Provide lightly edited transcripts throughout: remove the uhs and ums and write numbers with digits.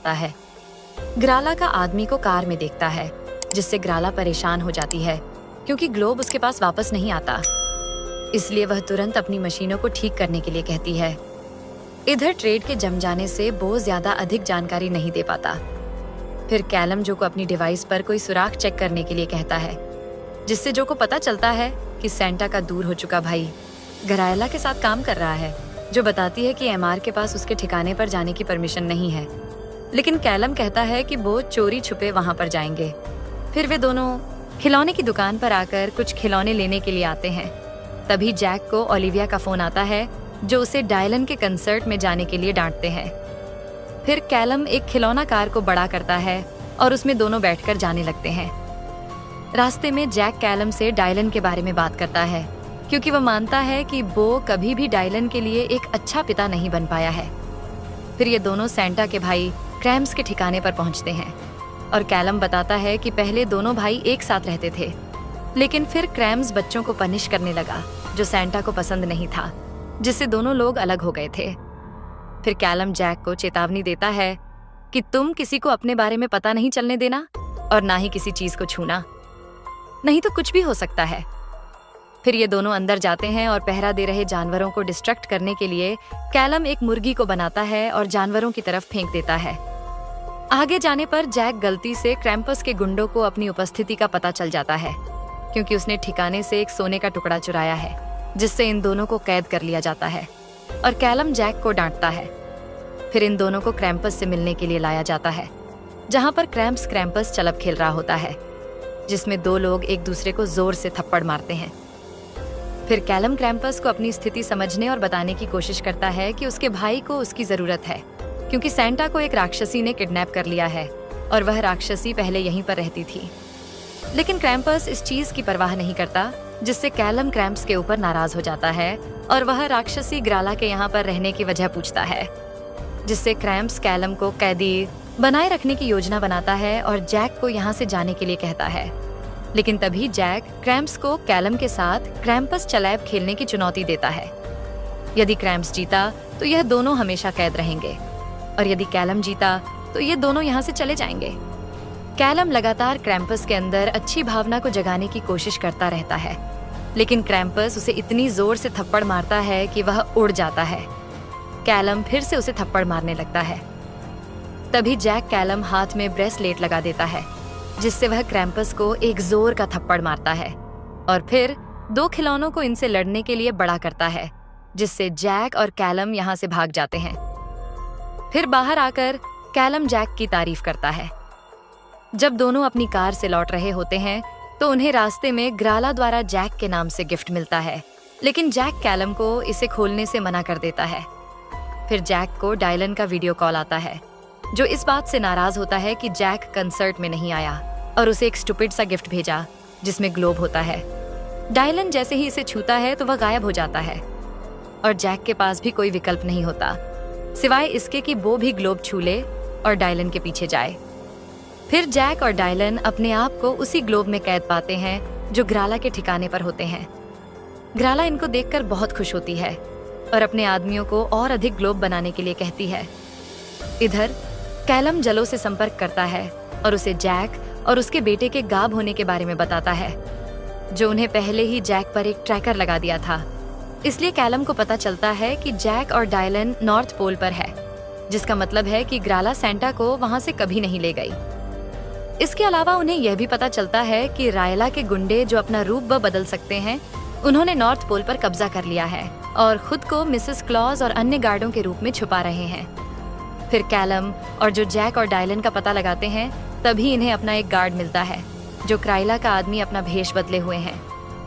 जाता है। ग्राला का आदमी को कार में देखता है, जिससे ग्राला परेशान हो जाती है क्योंकि ग्लोब उसके पास वापस नहीं आता। इसलिए वह तुरंत अपनी मशीनों को ठीक करने के लिए कहती है। इधर ट्रेड के जम जाने से बो ज्यादा अधिक जानकारी नहीं दे पाता। फिर कैलम जो को अपनी डिवाइस पर कोई सुराख चेक करने के लिए कहता है, जिससे जो को पता चलता है कि सेंटा का दूर हो चुका भाई ग्रायला के साथ काम कर रहा है, जो बताती है कि एमआर के पास उसके ठिकाने पर जाने की परमिशन नहीं है। लेकिन कैलम कहता है कि वो चोरी छुपे वहां पर जाएंगे। फिर वे दोनों खिलौने की दुकान पर आकर कुछ खिलौने लेने के लिए आते हैं। तभी जैक को ओलिविया का फोन आता है, जो उसे डायलन के कंसर्ट में जाने के लिए डांटते हैं। फिर कैलम एक खिलौना कार को बड़ा करता है और उसमें दोनों बैठकर जाने लगते हैं। रास्ते में जैक कैलम से डायलन के बारे में बात करता है, क्योंकि वह मानता है कि बो कभी भी डायलन के लिए एक अच्छा पिता नहीं बन पाया है। फिर ये दोनों सेंटा के भाई क्रैम्स के ठिकाने पर पहुंचते हैं और कैलम बताता है कि पहले दोनों भाई एक साथ रहते थे, लेकिन फिर क्रैम्स बच्चों को पनिश करने लगा, जो सेंटा को पसंद नहीं था, जिससे दोनों लोग अलग हो गए थे। फिर कैलम जैक को चेतावनी देता है कि तुम किसी को अपने बारे में पता नहीं चलने देना और ना ही किसी चीज को छूना, नहीं तो कुछ भी हो सकता है। फिर ये दोनों अंदर जाते हैं और पहरा दे रहे जानवरों को डिस्ट्रैक्ट करने के लिए कैलम एक मुर्गी को बनाता है और जानवरों की तरफ फेंक देता है। आगे जाने पर जैक गलती से क्रैम्पस के गुंडों को अपनी उपस्थिति का पता चल जाता है, क्योंकि उसने ठिकाने से एक सोने का टुकड़ा चुराया है, जिससे इन दोनों को कैद कर लिया जाता है और कैलम जैक को डांटता है। फिर इन दोनों को क्रैम्पस से मिलने के लिए लाया जाता है, जहां पर क्रैम्पस चलब खेल रहा होता है, जिसमें दो लोग एक दूसरे को जोर से थप्पड़ मारते हैं। फिर कैलम क्रैम्पस को अपनी स्थिति समझने और बताने की कोशिश करता है कि उसके भाई को उसकी जरूरत है, क्योंकि सेंटा को एक राक्षसी ने किडनैप कर लिया है और वह राक्षसी पहले यहीं पर रहती थी। लेकिन क्रैम्पस इस चीज की परवाह नहीं करता, जिससे कैलम क्रैम्पस के ऊपर नाराज हो जाता है और वह राक्षसी ग्राला के यहाँ पर रहने की वजह पूछता है, जिससे क्रैम्पस कैलम को कैदी बनाए रखने की योजना बनाता है और जैक को यहाँ से जाने के लिए कहता है। लेकिन तभी जैक क्रैम्पस को कैलम के साथ क्रैम्पस चलैब खेलने की चुनौती देता है। यदि क्रैम्पस जीता तो यह दोनों हमेशा कैद रहेंगे, और यदि कैलम जीता तो ये दोनों यहाँ से चले जाएंगे। कैलम लगातार क्रैम्पस के अंदर अच्छी भावना को जगाने की कोशिश करता रहता है, लेकिन क्रैम्पस उसे इतनी जोर से थप्पड़ मारता है कि वह उड़ जाता है। कैलम फिर से उसे थप्पड़ मारने लगता है। तभी जैक कैलम हाथ में ब्रेसलेट लगा देता है, जिससे वह क्रैम्पस को एक जोर का थप्पड़ मारता है और फिर दो खिलौनों को इनसे लड़ने के लिए बड़ा करता है, जिससे जैक और कैलम यहाँ से भाग जाते हैं। फिर बाहर आकर कैलम जैक की तारीफ करता है। जब दोनों अपनी कार से लौट रहे होते हैं तो उन्हें रास्ते में ग्राला द्वारा जैक के नाम से गिफ्ट मिलता है, लेकिन जैक कैलम को इसे खोलने से मना कर देता है। फिर जैक को डायलन का वीडियो कॉल आता है, जो इस बात से नाराज होता है कि जैक कंसर्ट में नहीं आया और उसे एक स्टूपिड सा गिफ्ट भेजा, जिसमें ग्लोब होता है। डायलन जैसे ही इसे छूता है तो वह गायब हो जाता है और जैक के पास भी कोई विकल्प नहीं होता, सिवाय इसके कि वो भी ग्लोब छू ले और डायलन के पीछे जाए। फिर जैक और डायलन अपने आप को उसी ग्लोब में कैद पाते हैं, जो ग्राला के ठिकाने पर होते हैं। ग्राला इनको देखकर बहुत खुश होती है और अपने आदमियों को और अधिक ग्लोब बनाने के लिए कहती है। इधर कैलम जलो से संपर्क करता है और उसे जैक और उसके बेटे के गायब होने के बारे में बताता है, जो उन्हें पहले ही जैक पर एक ट्रैकर लगा दिया था। इसलिए कैलम को पता चलता है कि जैक और डायलन नॉर्थ पोल पर है, जिसका मतलब है कि ग्राला सेंटा को वहां से कभी नहीं ले गई। इसके अलावा उन्हें यह भी पता चलता है कि रायला के गुंडे, जो अपना रूप बदल सकते हैं, उन्होंने नॉर्थ पोल पर कब्जा कर लिया है और खुद को मिसेस क्लॉज और अन्य गार्डों के रूप में छुपा रहे हैं। फिर कैलम और जो जैक और डायलन का पता लगाते हैं, तभी इन्हें अपना एक गार्ड मिलता है, जो क्राइला का आदमी अपना भेष बदले हुए हैं,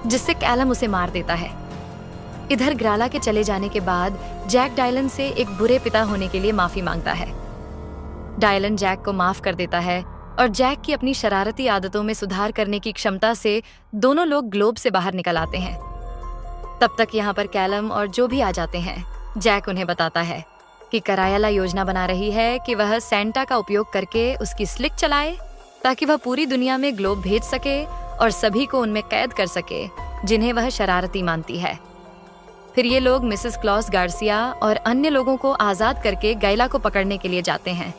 जिससे कैलम उसे मार देता है। इधर ग्राला के चले जाने के बाद जैक डायलन से एक बुरे पिता होने के लिए माफी मांगता है। डायलन जैक को माफ कर देता है और जैक की अपनी शरारती आदतों में सुधार करने की क्षमता से दोनों लोग ग्लोब से बाहर निकल आते हैं। तब तक यहाँ पर कैलम और जो भी आ जाते हैं। जैक उन्हें बताता है कि करायला योजना बना रही है कि वह सेंटा का उपयोग करके उसकी स्लिक चलाए, ताकि वह पूरी दुनिया में ग्लोब भेज सके और सभी को उनमें कैद कर सके जिन्हें वह शरारती मानती है। फिर ये लोग मिसेस क्लॉस गार्सिया और अन्य लोगों को आजाद करके गैला को पकड़ने के लिए जाते हैं।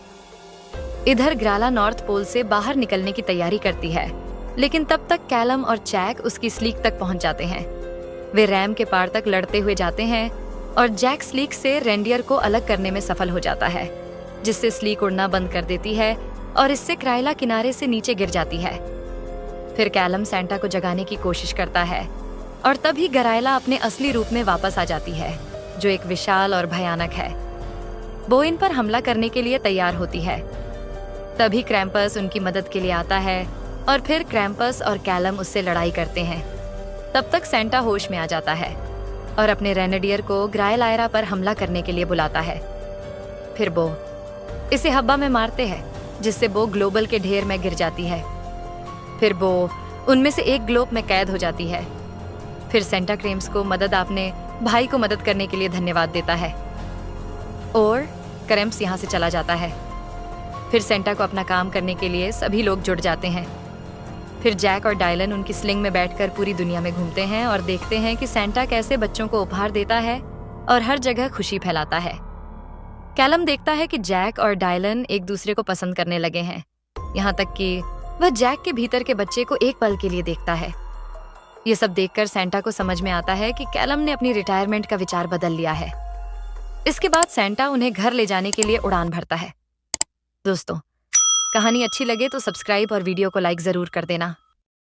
इधर ग्राला नॉर्थ पोल से बाहर निकलने की तैयारी करती है, लेकिन तब तक कैलम और जैक उसकी स्लीक तक पहुंच जाते हैं। वे रैम के पार तक लड़ते हुए जाते हैं और जैक स्लीक से रेंडियर को अलग करने में सफल हो जाता है, जिससे स्लीक उड़ना बंद कर देती है और इससे क्राइला किनारे से नीचे गिर जाती है। फिर कैलम सैंटा को जगाने की कोशिश करता है और तभी गरायला अपने असली रूप में वापस आ जाती है, जो एक विशाल और भयानक है। वो इन पर हमला करने के लिए तैयार होती है। तभी क्रैम्पस उनकी मदद के लिए आता है और फिर क्रैम्पस और कैलम उससे लड़ाई करते हैं। तब तक सैंटा होश में आ जाता है और अपने रेनेडियर को ग्रायलायरा पर हमला करने के लिए बुलाता है। फिर वो इसे हवा में मारते हैं, जिससे वो ग्लोबल के ढेर में गिर जाती है। फिर वो उनमें से एक ग्लोब में कैद हो जाती है। फिर सेंटा क्रेम्स को मदद अपने भाई को मदद करने के लिए धन्यवाद देता है और क्रेम्स यहाँ से चला जाता है। फिर सेंटा को अपना काम करने के लिए सभी लोग जुट जाते हैं। फिर जैक और डायलन उनकी स्लिंग में बैठकर पूरी दुनिया में घूमते हैं और देखते हैं कि सेंटा कैसे बच्चों को उपहार देता है और हर जगह खुशी फैलाता है। कैलम देखता है कि जैक और डायलन एक दूसरे को पसंद करने लगे हैं, यहाँ तक कि वह जैक के भीतर के बच्चे को एक पल के लिए देखता है। ये सब देखकर सेंटा को समझ में आता है कि कैलम ने अपनी रिटायरमेंट का विचार बदल लिया है। इसके बाद सेंटा उन्हें घर ले जाने के लिए उड़ान भरता है। दोस्तों, कहानी अच्छी लगे तो सब्सक्राइब और वीडियो को लाइक जरूर कर देना।